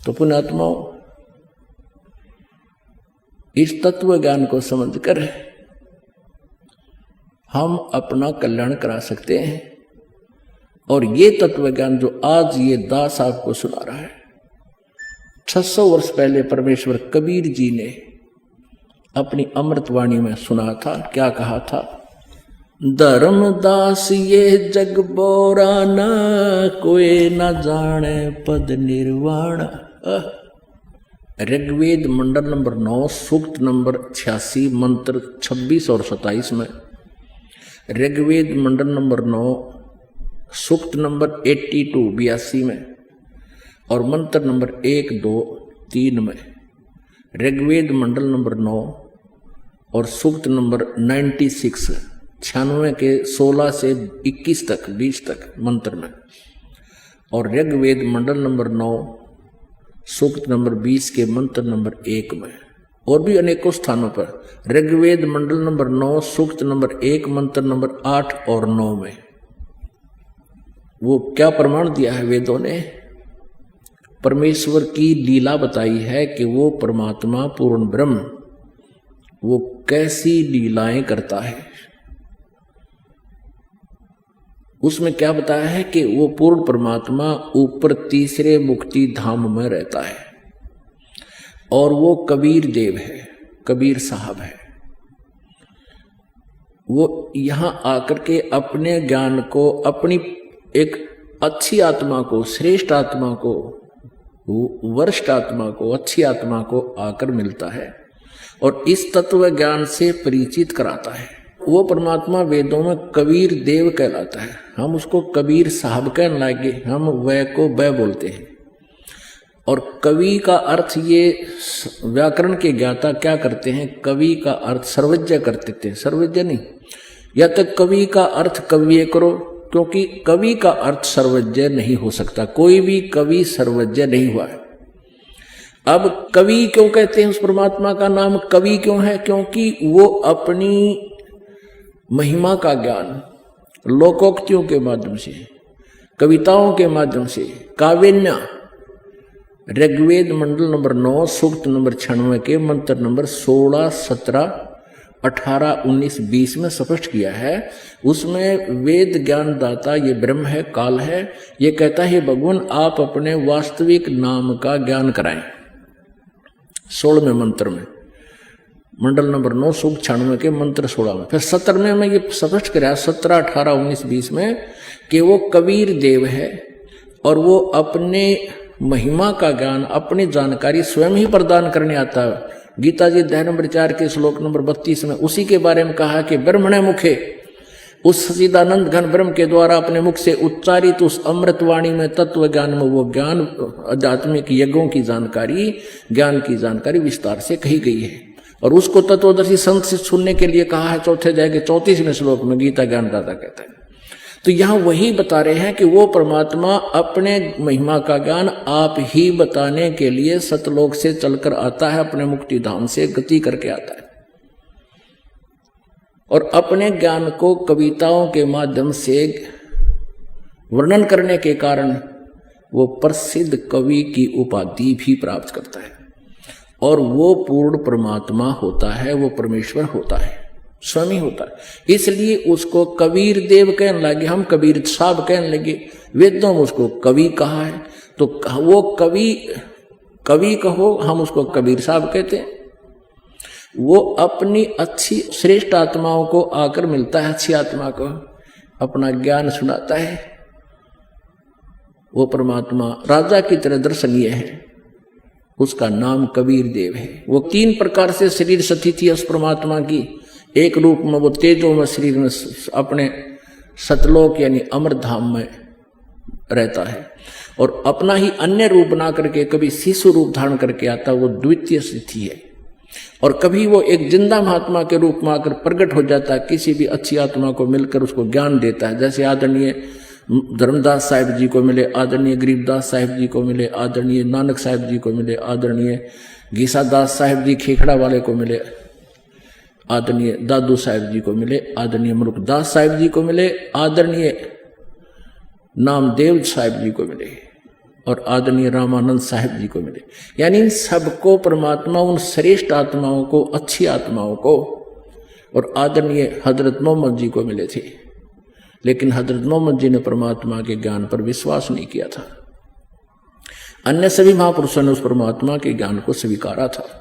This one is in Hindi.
तो पुण्यात्माओं, इस तत्व ज्ञान को समझकर हम अपना कल्याण करा सकते हैं। और ये तत्व ज्ञान जो आज ये दास आपको सुना रहा है, 600 वर्ष पहले परमेश्वर कबीर जी ने अपनी अमृतवाणी में सुना था। क्या कहा था? धर्मदास ये जग बोरा न, कोई न जाने पद निर्वाण। ऋग्वेद मंडल नंबर 9 सूक्त नंबर 86 मंत्र 26 और 27 में, ऋग्वेद मंडल नंबर 9 सूक्त नंबर 82 में और मंत्र नंबर 1, 2, 3 में, ऋग्वेद मंडल नंबर 9 और सूक्त नंबर 96 के 16 से 21 तक 20 तक मंत्र में, और ऋग्वेद मंडल नंबर 9 सूक्त नंबर 20 के मंत्र नंबर 1 में, और भी अनेकों स्थानों पर ऋग्वेद मंडल नंबर 9 सूक्त नंबर 1 मंत्र नंबर 8 और 9 में। वो क्या प्रमाण दिया है वेदों ने? परमेश्वर की लीला बताई है कि वो परमात्मा पूर्ण ब्रह्म वो कैसी लीलाएं करता है। उसमें क्या बताया है कि वो पूर्ण परमात्मा ऊपर तीसरे मुक्ति धाम में रहता है और वो कबीर देव है, कबीर साहब है। वो यहां आकर के अपने ज्ञान को, अपनी एक अच्छी आत्मा को, श्रेष्ठ आत्मा को, वरिष्ठ आत्मा को, अच्छी आत्मा को आकर मिलता है और इस तत्व ज्ञान से परिचित कराता है। वो परमात्मा वेदों में कबीर देव कहलाता है। हम उसको कबीर साहब कहने लगे, हम वह को वह बोलते हैं। और कवि का अर्थ, ये व्याकरण के ज्ञाता क्या करते हैं, कवि का अर्थ सर्वज्ञ करते थे, सर्वज्ञ नहीं, या तक कवि का अर्थ कव्य करो, क्योंकि कवि का अर्थ सर्वज्ञ नहीं हो सकता। कोई भी कवि सर्वज्ञ नहीं हुआ है। अब कवि क्यों कहते हैं? उस परमात्मा का नाम कवि क्यों है? क्योंकि वो अपनी महिमा का ज्ञान लोकोक्तियों के माध्यम से, कविताओं के माध्यम से, काव्यन्या, ऋग्वेद मंडल नंबर 9 सूक्त नंबर 96 के मंत्र नंबर 16, 17, 18, 19, 20 में स्पष्ट किया है। उसमें वेद ज्ञान दाता ये ब्रह्म है, काल है, ये कहता है भगवान आप अपने वास्तविक नाम का ज्ञान कराएं। 16वें मंत्र में, मंडल नंबर 9 सूक्त 96 के मंत्र 16 में। फिर 17वें में ये स्पष्ट कराया 17, 18, 19, 20 में कि वो कबीर देव है और वो अपने महिमा का ज्ञान, अपनी जानकारी स्वयं ही प्रदान करने आता है। गीता जी अध्याय नंबर 4 के श्लोक नंबर 32 में उसी के बारे में कहा कि ब्रह्मणे मुखे, उस सच्चिदानंद घन ब्रह्म के द्वारा अपने मुख से उच्चारित उस अमृतवाणी में, तत्व ज्ञान में वो ज्ञान, आध्यात्मिक यज्ञों की जानकारी, ज्ञान की जानकारी विस्तार से कही गई है। और उसको तत्वदर्शी संत से सुनने के लिए कहा है 4 अध्याय के 34वें श्लोक में, गीता ज्ञानदाता कहता है। तो यहां वही बता रहे हैं कि वो परमात्मा अपने महिमा का ज्ञान आप ही बताने के लिए सतलोक से चलकर आता है, अपने मुक्ति धाम से गति करके आता है और अपने ज्ञान को कविताओं के माध्यम से वर्णन करने के कारण वो प्रसिद्ध कवि की उपाधि भी प्राप्त करता है। और वो पूर्ण परमात्मा होता है, वो परमेश्वर होता है, स्वयं होता है। इसलिए उसको कबीर देव कहने लगे, हम कबीर साहब कहने लगे। वेदों में उसको कवि कहा है, तो वो कवि कहो, हम उसको कबीर साहब कहते हैं। वो अपनी अच्छी श्रेष्ठ आत्माओं को आकर मिलता है, अच्छी आत्मा को अपना ज्ञान सुनाता है। वो परमात्मा राजा की तरह दर्शनीय है, उसका नाम कबीर देव है। वो 3 प्रकार से शरीर स्थिति है उस परमात्मा की। एक रूप में वो तेजो में शरीर में अपने सतलोक यानी अमर धाम में रहता है, और अपना ही अन्य रूप बना करके कभी शिशु रूप धारण करके आता, वो द्वितीय स्थिति है। और कभी वो एक जिंदा महात्मा के रूप में आकर प्रकट हो जाता है, किसी भी अच्छी आत्मा को मिलकर उसको ज्ञान देता है। जैसे आदरणीय धर्मदास साहिब जी को मिले, आदरणीय गरीबदास साहिब जी को मिले, आदरणीय नानक साहिब जी को मिले, आदरणीय गीसादास साहिब जी खेखड़ा वाले को मिले, आदरणीय दादू साहिब जी को मिले, आदरणीय मुरुखदास साहिब जी को मिले, आदरणीय नामदेव साहिब जी को मिले। और आदरणीय रामानंद साहिब जी को मिले। यानी सबको परमात्मा उन श्रेष्ठ आत्माओं को, अच्छी आत्माओं को और आदरणीय हजरत मोहम्मद जी को मिले थे। लेकिन हजरत मोहम्मद जी ने परमात्मा के ज्ञान पर विश्वास नहीं किया था। अन्य सभी महापुरुषों ने उस परमात्मा के ज्ञान को स्वीकारा था।